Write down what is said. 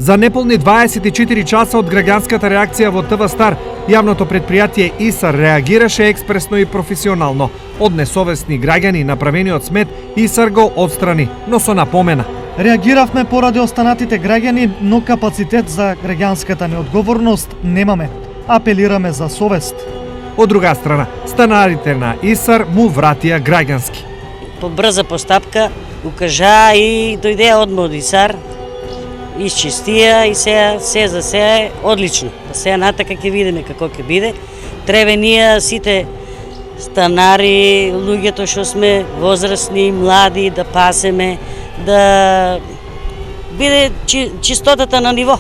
За неполни 24 часа од граѓанската реакција во ТВ Стар, јавното предпријатие ИСАР реагираше експресно и професионално. Од несовесни граѓани направениот смет ИСАР го отстрани, но со напомена. Реагиравме поради останатите граѓани, но капацитет за граѓанската неодговорност немаме. Апелираме за совест. Од друга страна, станарите на ИСАР му вратија граѓански. По брза постапка укажа и дојдеа одма од ИСАР, исчистија и се за се е одлично. Сега натака ќе видиме како ќе биде. Треба ние сите станари, луѓето што сме возрастни, млади, да пасеме, да биде чистотата на ниво.